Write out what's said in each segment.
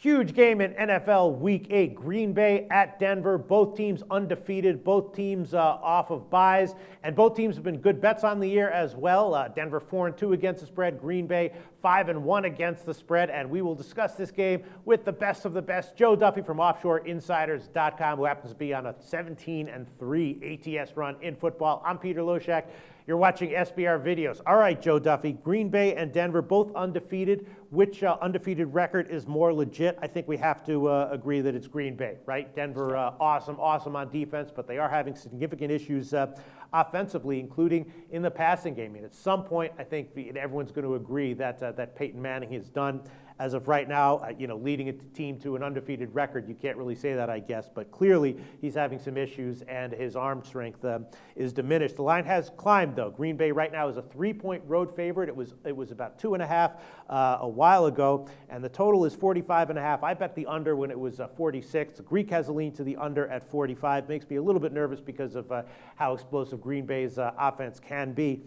Huge game in NFL Week 8. Green Bay at Denver. Both teams undefeated. Both teams off of byes. And both teams have been good bets on the year as well. Denver 4-2 against the spread. Green Bay 5-1 against the spread. And we will discuss this game with the best of the best. Joe Duffy from OffshoreInsiders.com, who happens to be on a 17-3 ATS run in football. I'm Peter Loshak. You're watching SBR Videos. All right, Joe Duffy, Green Bay and Denver, both undefeated. Which undefeated record is more legit? I think we have to agree that it's Green Bay, right? Denver, awesome on defense, but they are having significant issues offensively, including in the passing game. And at some point, I think everyone's going to agree that that Peyton Manning is done. As of right now, leading a team to an undefeated record, you can't really say that, I guess, but clearly he's having some issues and his arm strength is diminished. The line has climbed, though. Green Bay right now is a 3-point road favorite. It was about 2.5 a while ago, and the total is 45.5. I bet the under when it was 46. The Greek has a lean to the under at 45. Makes me a little bit nervous because of how explosive Green Bay's offense can be.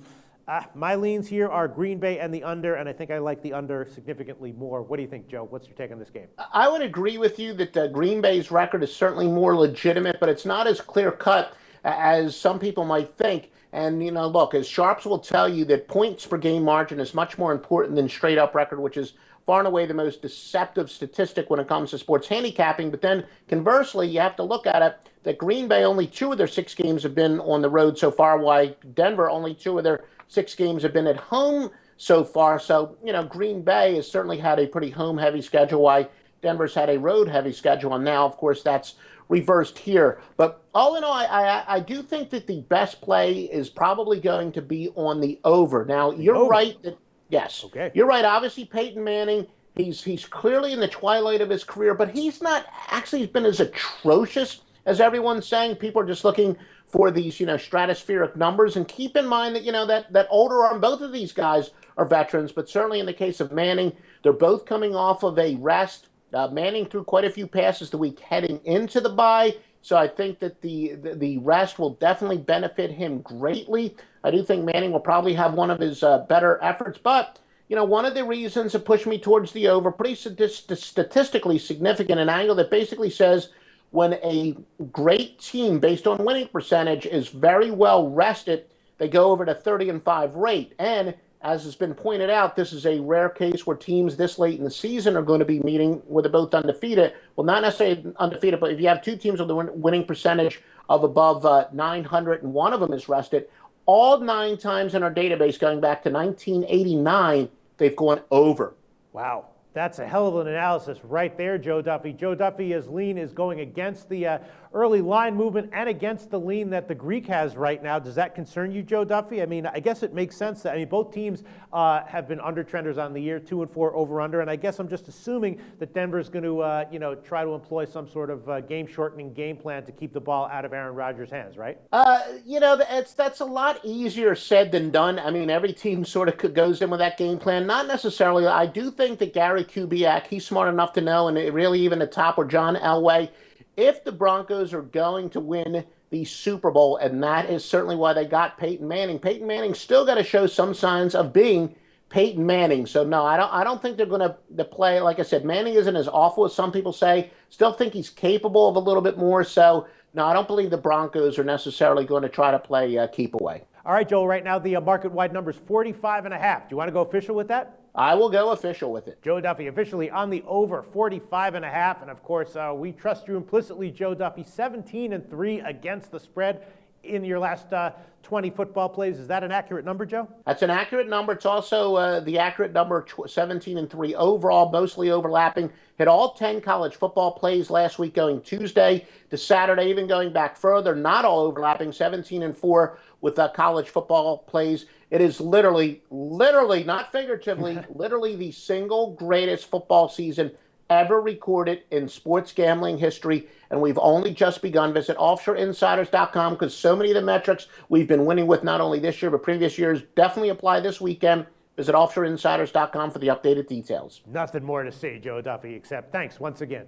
My leans here are Green Bay and the under, and I think I like the under significantly more. What do you think, Joe? What's your take on this game? I would agree with you that Green Bay's record is certainly more legitimate, but it's not as clear-cut as some people might think. And, look, as sharps will tell you that points per game margin is much more important than straight-up record, which is far and away the most deceptive statistic when it comes to sports handicapping. But then, conversely, you have to look at it that Green Bay, only 2 of their 6 games have been on the road so far, while Denver, only 2 of their 6 games have been at home so far. So, Green Bay has certainly had a pretty home-heavy schedule, while Denver's had a road-heavy schedule. And now, of course, that's reversed here. But all in all, I do think that the best play is probably going to be on the over. Now, you're right that, yes, okay. You're right. Obviously, Peyton Manning, he's clearly in the twilight of his career, but he's not actually been as atrocious as everyone's saying. People are just looking for these, stratospheric numbers. And keep in mind that, that older arm, both of these guys are veterans, but certainly in the case of Manning, they're both coming off of a rest. Manning threw quite a few passes the week heading into the bye, so I think that the rest will definitely benefit him greatly. I do think Manning will probably have one of his better efforts, but one of the reasons that pushed me towards the over, pretty statistically significant, an angle that basically says when a great team based on winning percentage is very well rested, they go over to 30-5 rate. And as has been pointed out, this is a rare case where teams this late in the season are going to be meeting where they're both undefeated. Well, not necessarily undefeated, but if you have 2 teams with a winning percentage of above 900 and one of them is rested, all 9 times in our database going back to 1989, they've gone over. Wow. That's a hell of an analysis right there, Joe Duffy. Joe Duffy's lean is going against the early line movement and against the lean that the Greek has right now. Does that concern you, Joe Duffy? I mean, I guess it makes sense that, both teams have been under trenders on the year, 2-4 over/under, and I guess I'm just assuming that Denver's going to, try to employ some sort of game-shortening game plan to keep the ball out of Aaron Rodgers' hands, right? That's a lot easier said than done. I mean, every team sort of goes in with that game plan. Not necessarily. I do think that Gary Kubiak, he's smart enough to know, and really even the top or John Elway, if the Broncos are going to win the Super Bowl, and that is certainly why they got Peyton Manning's still got to show some signs of being Peyton Manning. So no, I don't think they're going to play. Like I said, Manning isn't as awful as some people say. Still think he's capable of a little bit more. So no, I don't believe the Broncos are necessarily going to try to play keep away. All right, Joel, right now the market-wide number is 45.5. Do you want to go official with that? I will go official with it. Joe Duffy officially on the over, 45.5. And, of course, we trust you implicitly, Joe Duffy, 17-3 against the spread in your last 20 football plays. Is that an accurate number, Joe? That's an accurate number. It's also the accurate number, 17-3 overall, mostly overlapping. Hit all 10 college football plays last week going Tuesday to Saturday, even going back further, not all overlapping, 17-4 with college football plays. It is literally, not figuratively, literally the single greatest football season ever recorded in sports gambling history, and we've only just begun. Visit offshoreinsiders.com because so many of the metrics we've been winning with not only this year but previous years definitely apply this weekend. Visit offshoreinsiders.com for the updated details. Nothing more to say, Joe Duffy, except thanks once again.